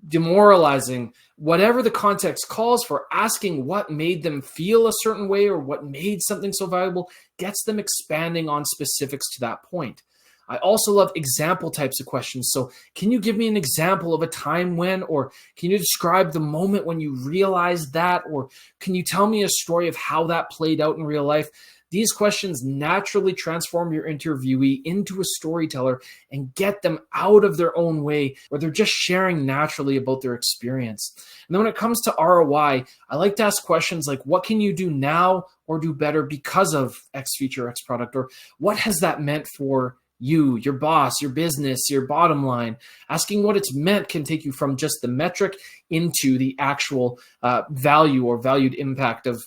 demoralizing? Whatever the context calls for, asking what made them feel a certain way or what made something so valuable gets them expanding on specifics to that point. I also love example types of questions. So can you give me an example of a time when, or can you describe the moment when you realized that, or can you tell me a story of how that played out in real life? These questions naturally transform your interviewee into a storyteller and get them out of their own way where they're just sharing naturally about their experience. And then when it comes to ROI, I like to ask questions like, what can you do now or do better because of X feature, X product? Or what has that meant for you, your boss, your business, your bottom line? Asking what it's meant can take you from just the metric into the actual value or valued impact of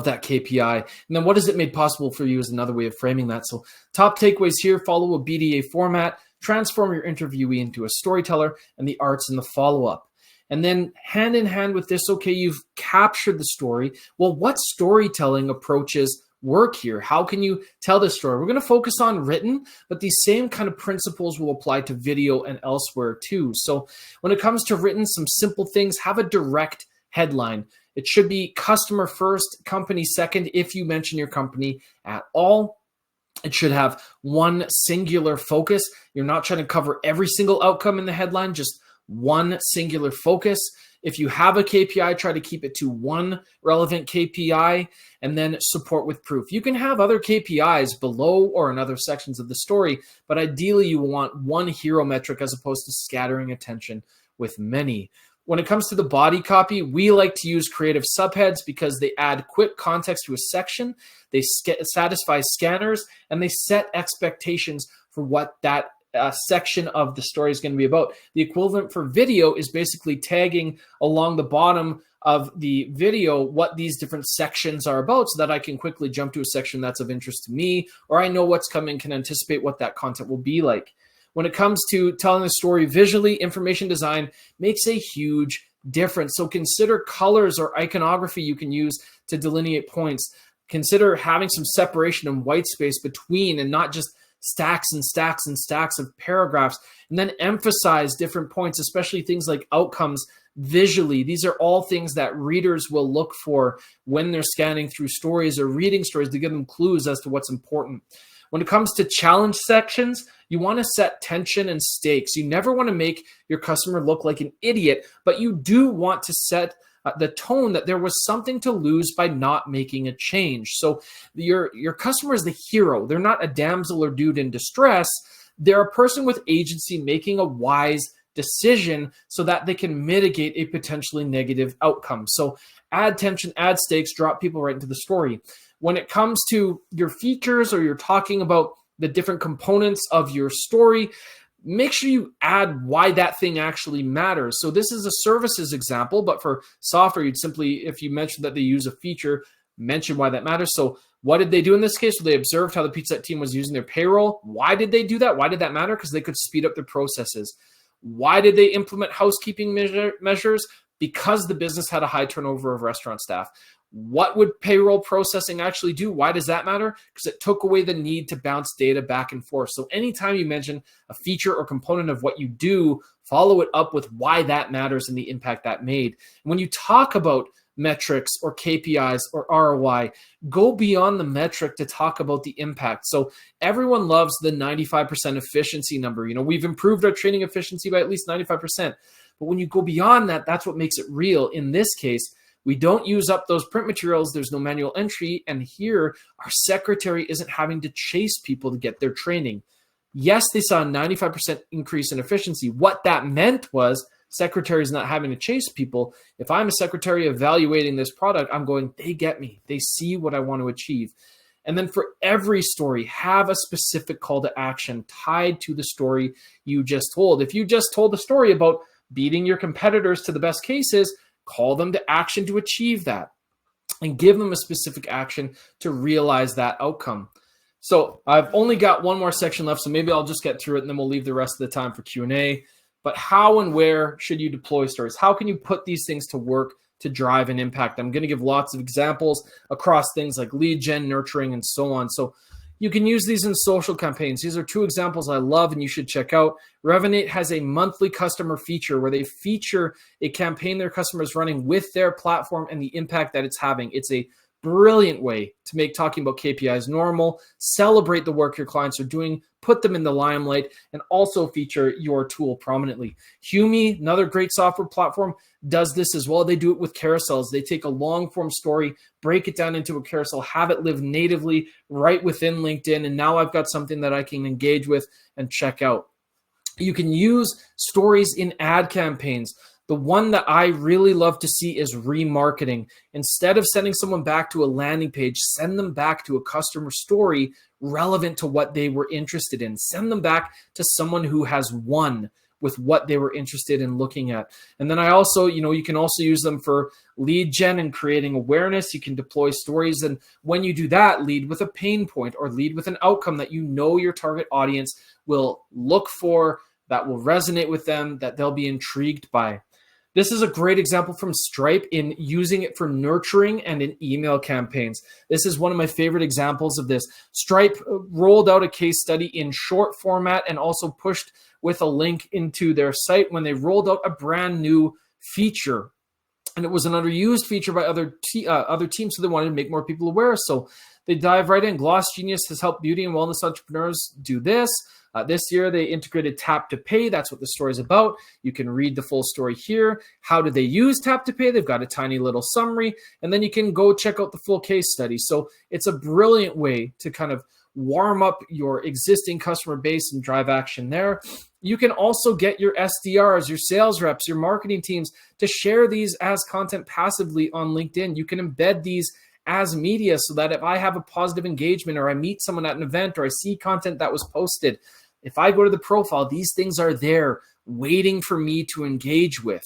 that KPI. And then what has it made possible for you is another way of framing that. So top takeaways here: follow a BDA format, transform your interviewee into a storyteller, and the art's in the follow-up. And then hand in hand with this, okay, you've captured the story. Well, what storytelling approaches work here? How can you tell this story? We're going to focus on written, but these same kind of principles will apply to video and elsewhere too. So when it comes to written, some simple things: have a direct headline. It should be customer first, company second, if you mention your company at all. It should have one singular focus. You're not trying to cover every single outcome in the headline, just one singular focus. If you have a KPI, try to keep it to one relevant KPI, and then support with proof. You can have other KPIs below or in other sections of the story, but ideally you want one hero metric as opposed to scattering attention with many. When it comes to the body copy, we like to use creative subheads because they add quick context to a section, they satisfy scanners, and they set expectations for what that section of the story is going to be about. The equivalent for video is basically tagging along the bottom of the video what these different sections are about so that I can quickly jump to a section that's of interest to me, or I know what's coming, can anticipate what that content will be like. When it comes to telling the story visually, information design makes a huge difference. So consider colors or iconography you can use to delineate points. Consider having some separation and white space between, and not just stacks and stacks and stacks of paragraphs. And then emphasize different points, especially things like outcomes visually. These are all things that readers will look for when they're scanning through stories or reading stories to give them clues as to what's important. When it comes to challenge sections, you want to set tension and stakes. You never want to make your customer look like an idiot, but you do want to set the tone that there was something to lose by not making a change. So your customer is the hero. They're not a damsel or dude in distress. They're a person with agency making a wise decision so that they can mitigate a potentially negative outcome. So add tension, add stakes, drop people right into the story. When it comes to your features, or you're talking about the different components of your story, make sure you add why that thing actually matters. So this is a services example, but for software, you'd simply, if you mentioned that they use a feature, mention why that matters. So what did they do in this case? Well, they observed how the Pizza Hut team was using their payroll. Why did they do that? Why did that matter? Because they could speed up their processes. Why did they implement housekeeping measures? Because the business had a high turnover of restaurant staff. What would payroll processing actually do? Why does that matter? Because it took away the need to bounce data back and forth. So anytime you mention a feature or component of what you do, follow it up with why that matters and the impact that made. And when you talk about metrics or KPIs or ROI, go beyond the metric to talk about the impact. So everyone loves the 95% efficiency number. You know, we've improved our training efficiency by at least 95%. But when you go beyond that, that's what makes it real. In this case, we don't use up those print materials. There's no manual entry. And here, our secretary isn't having to chase people to get their training. Yes, they saw a 95% increase in efficiency. What that meant was secretaries not having to chase people. If I'm a secretary evaluating this product, I'm going, they get me. They see what I want to achieve. And then for every story, have a specific call to action tied to the story you just told. If you just told a story about beating your competitors to the best cases, call them to action to achieve that and give them a specific action to realize that outcome. So I've only got one more section left, so maybe I'll just get through it and then we'll leave the rest of the time for Q&A. But how and where should you deploy stories? How can you put these things to work to drive an impact? I'm going to give lots of examples across things like lead gen, nurturing, and so on. So you can use these in social campaigns. These are two examples I love and you should check out. Revenate has a monthly customer feature where they feature a campaign their customers running with their platform and the impact that it's having. It's a brilliant way to make talking about KPIs normal, celebrate the work your clients are doing, put them in the limelight, and also feature your tool prominently. Humi, another great software platform, does this as well. They do it with carousels. They take a long form story, break it down into a carousel, have it live natively right within LinkedIn, and now I've got something that I can engage with and check out. You can use stories in ad campaigns. The one that I really love to see is remarketing. Instead of sending someone back to a landing page, send them back to a customer story relevant to what they were interested in. Send them back to someone who has won with what they were interested in looking at. And then I also, you can also use them for lead gen and creating awareness. You can deploy stories. And when you do that, lead with a pain point or lead with an outcome that your target audience will look for, that will resonate with them, that they'll be intrigued by. This is a great example from Stripe in using it for nurturing and in email campaigns. This is one of my favorite examples of this. Stripe rolled out a case study in short format and also pushed with a link into their site when they rolled out a brand new feature. And it was an underused feature by other teams, so they wanted to make more people aware. So they dive right in. Gloss Genius has helped beauty and wellness entrepreneurs do this. This year, they integrated Tap to Pay. That's what the story is about. You can read the full story here. How do they use Tap to Pay? They've got a tiny little summary, and then you can go check out the full case study. So it's a brilliant way to kind of warm up your existing customer base and drive action there. You can also get your SDRs, your sales reps, your marketing teams to share these as content passively on LinkedIn. You can embed these as media so that if I have a positive engagement or I meet someone at an event or I see content that was posted, if I go to the profile, these things are there waiting for me to engage with.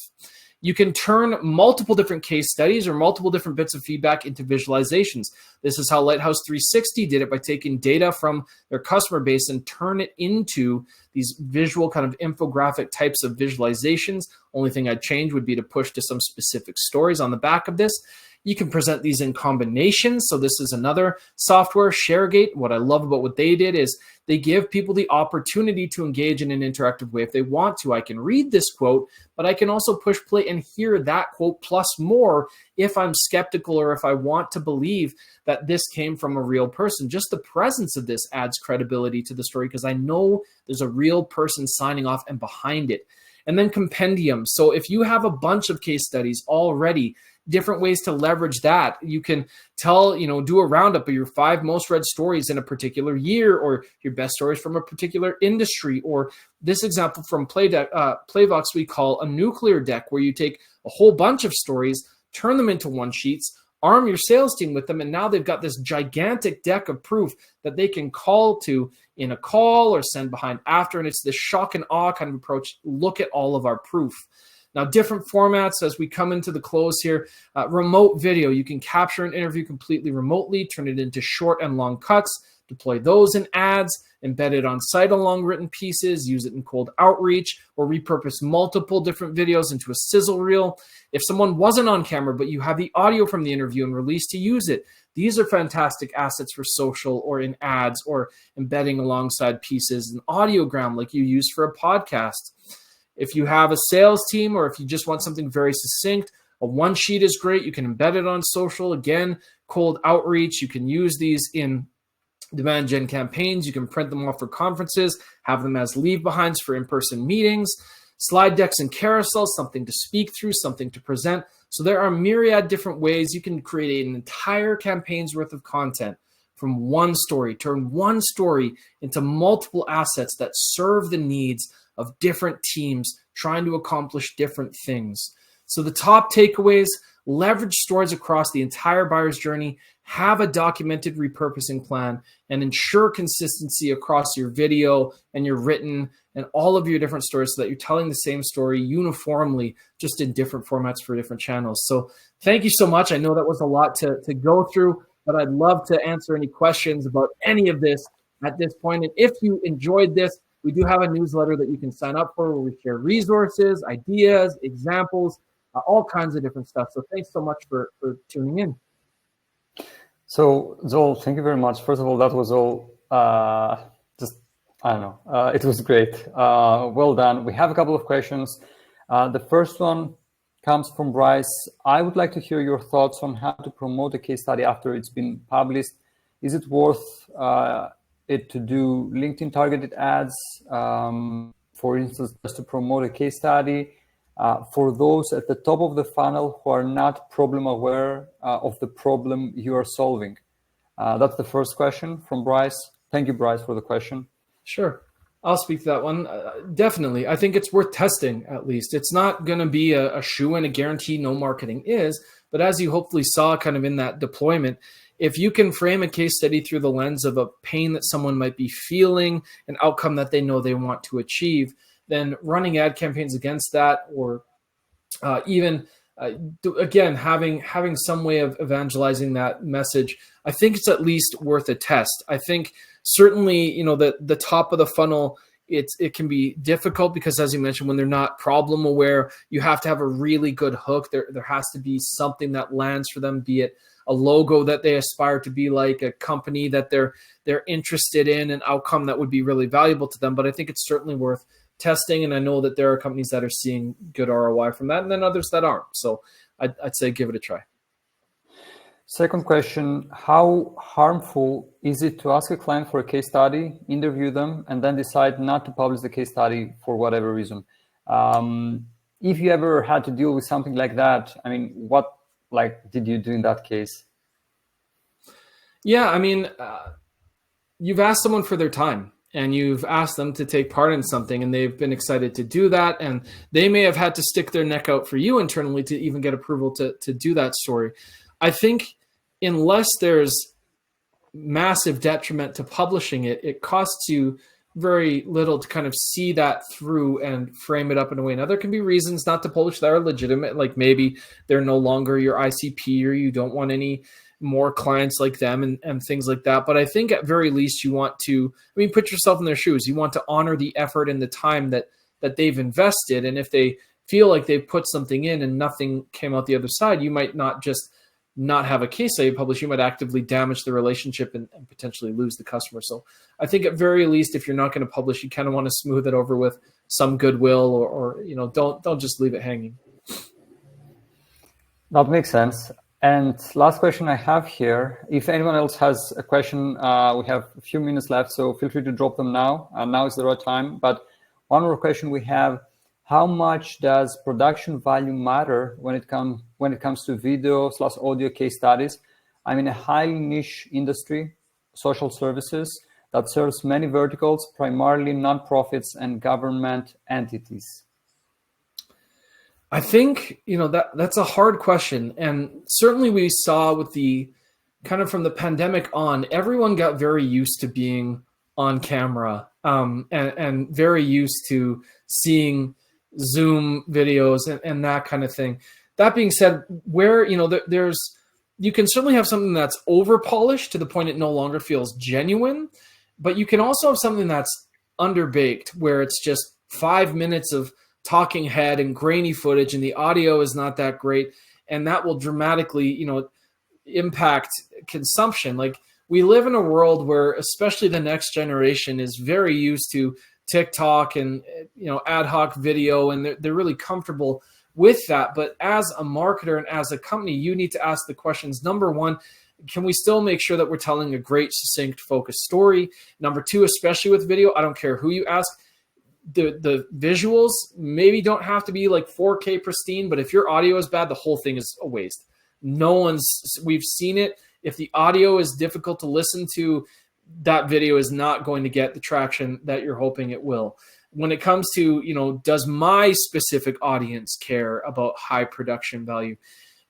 You can turn multiple different case studies or multiple different bits of feedback into visualizations. This is how Lighthouse 360 did it by taking data from their customer base and turn it into these visual kind of infographic types of visualizations. Only thing I'd change would be to push to some specific stories on the back of this. You can present these in combinations. So this is another software, ShareGate. What I love about what they did is they give people the opportunity to engage in an interactive way if they want to. I can read this quote, but I can also push play and hear that quote plus more if I'm skeptical or if I want to believe that this came from a real person. Just the presence of this adds credibility to the story because I know there's a real person signing off and behind it. And then compendium. So if you have a bunch of case studies already, different ways to leverage that. You can do a roundup of your 5 most read stories in a particular year or your best stories from a particular industry. Or this example from Playbook we call a nuclear deck, where you take a whole bunch of stories, turn them into one sheets, arm your sales team with them, and now they've got this gigantic deck of proof that they can call to in a call or send behind after. And it's this shock and awe kind of approach. Look at all of our proof. Now, different formats as we come into the close here. Remote video. You can capture an interview completely remotely, turn it into short and long cuts, deploy those in ads, embed it on site along written pieces, use it in cold outreach, or repurpose multiple different videos into a sizzle reel. If someone wasn't on camera, but you have the audio from the interview and release to use it, these are fantastic assets for social or in ads or embedding alongside pieces. An audiogram like you use for a podcast. If you have a sales team or if you just want something very succinct, a one sheet is great. You can embed it on social. Again, cold outreach. You can use these in demand gen campaigns. You can print them off for conferences, have them as leave behinds for in-person meetings, slide decks and carousels, something to speak through, something to present. So there are myriad different ways you can create an entire campaign's worth of content from one story, turn one story into multiple assets that serve the needs of different teams trying to accomplish different things. So the top takeaways: leverage stories across the entire buyer's journey, have a documented repurposing plan, and ensure consistency across your video and your written and all of your different stories so that you're telling the same story uniformly, just in different formats for different channels. So thank you so much. I know that was a lot to go through, but I'd love to answer any questions about any of this at this point. And if you enjoyed this, we do have a newsletter that you can sign up for where we share resources, ideas, examples, all kinds of different stuff. So thanks so much for tuning in. So Joel, thank you very much. First of all, that was all it was great. Well done. We have a couple of questions. The first one comes from Bryce. I would like to hear your thoughts on how to promote a case study after it's been published. Is it worth it to do LinkedIn targeted ads, for instance, just to promote a case study? For those at the top of the funnel who are not problem aware of the problem you are solving? That's the first question from Bryce. Thank you, Bryce, for the question. Sure. I'll speak to that one. Definitely. I think it's worth testing, at least. It's not going to be a shoe-in, a guarantee, no marketing is. But as you hopefully saw kind of in that deployment, if you can frame a case study through the lens of a pain that someone might be feeling, an outcome that they know they want to achieve, then running ad campaigns against that, or even again, having some way of evangelizing that message, I think it's at least worth a test. I think certainly, the top of the funnel, it can be difficult because, as you mentioned, when they're not problem aware, you have to have a really good hook. There has to be something that lands for them, be it a logo that they aspire to be like, a company that they're interested in, an outcome that would be really valuable to them. But I think it's certainly worth testing, and I know that there are companies that are seeing good ROI from that, and then others that aren't. So I'd say give it a try. Second question, how harmful is it to ask a client for a case study, interview them, and then decide not to publish the case study for whatever reason? If you ever had to deal with something like that, I mean, what did you do in that case? Yeah, I mean, you've asked someone for their time, and you've asked them to take part in something, and they've been excited to do that, and they may have had to stick their neck out for you internally to even get approval to do that story. I think unless there's massive detriment to publishing it, it costs you very little to kind of see that through and frame it up in a way. Now, there can be reasons not to publish that are legitimate, like maybe they're no longer your ICP, or you don't want any more clients like them, and things like that. But I think at very least you want to, put yourself in their shoes. You want to honor the effort and the time that they've invested. And if they feel like they've put something in and nothing came out the other side, you might not just not have a case study published, you might actively damage the relationship and potentially lose the customer. So I think at very least, if you're not going to publish, you kind of want to smooth it over with some goodwill, or don't just leave it hanging. That makes sense. And last question I have here, if anyone else has a question, we have a few minutes left, so feel free to drop them now. Now is the right time. But one more question we have, how much does production value matter when it comes to video/audio case studies? I'm in a highly niche industry, social services, that serves many verticals, primarily nonprofits and government entities. I think, that's a hard question. And certainly we saw with the kind of from the pandemic on, everyone got very used to being on camera, and very used to seeing Zoom videos and that kind of thing. That being said, where, you can certainly have something that's over polished to the point it no longer feels genuine, but you can also have something that's underbaked, where it's just 5 minutes of talking head and grainy footage, and the audio is not that great, and that will dramatically, impact consumption. Like, we live in a world where, especially the next generation, is very used to TikTok and ad hoc video, and they're really comfortable with that. But as a marketer and as a company, you need to ask the questions. Number one, can we still make sure that we're telling a great, succinct, focused story? Number two, especially with video, I don't care who you ask, the visuals maybe don't have to be like 4K pristine, but if your audio is bad, the whole thing is a waste. We've seen it. If the audio is difficult to listen to, that video is not going to get the traction that you're hoping it will. When it comes to, does my specific audience care about high production value?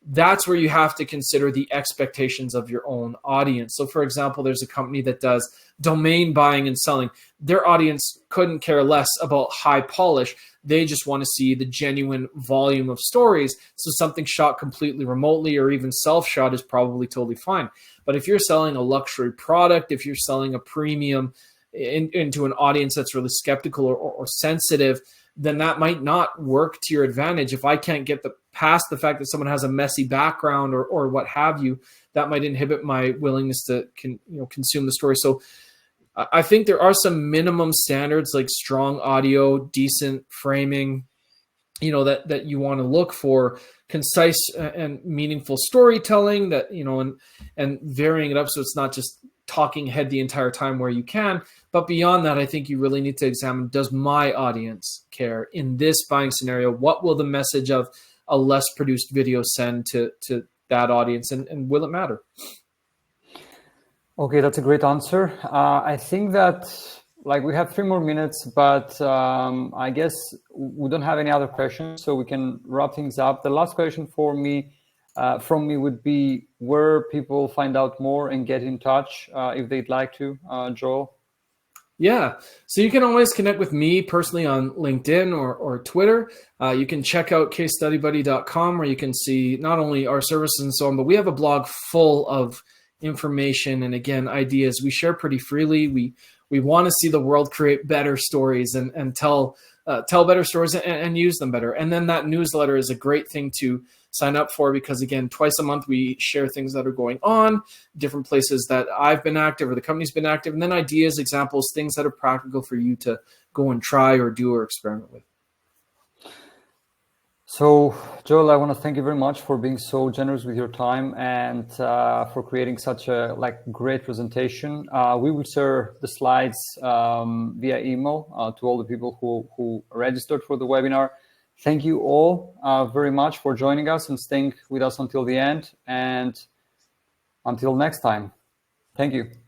That's where you have to consider the expectations of your own audience. So, for example, there's a company that does domain buying and selling. Their audience couldn't care less about high polish. They just want to see the genuine volume of stories. So something shot completely remotely or even self-shot is probably totally fine. But if you're selling a luxury product, if you're selling a premium into an audience that's really skeptical or sensitive, then that might not work to your advantage. If I can't get past the fact that someone has a messy background or what have you, that might inhibit my willingness to consume the story. So I think there are some minimum standards like strong audio, decent framing, that you want to look for concise and meaningful storytelling, that, and varying it up so it's not just talking head the entire time where you can. But beyond that, I think you really need to examine, does my audience care in this buying scenario? What will the message of a less produced video send to that audience, and will it matter? Okay, that's a great answer. I think that we have 3 more minutes, but I guess we don't have any other questions, so we can wrap things up. The last question from me would be where people find out more and get in touch if they'd like to, Joel. Yeah, so you can always connect with me personally on LinkedIn or Twitter. You can check out casestudybuddy.com, where you can see not only our services and so on, but we have a blog full of information and, again, ideas. We share pretty freely. We want to see the world create better stories and tell better stories and use them better. And then that newsletter is a great thing to sign up for, because, again, twice a month we share things that are going on, different places that I've been active or the company's been active, and then ideas, examples, things that are practical for you to go and try or do or experiment with. So, Joel, I want to thank you very much for being so generous with your time and for creating such a great presentation. We will share the slides via email to all the people who registered for the webinar. Thank you all very much for joining us and staying with us until the end. And until next time, thank you.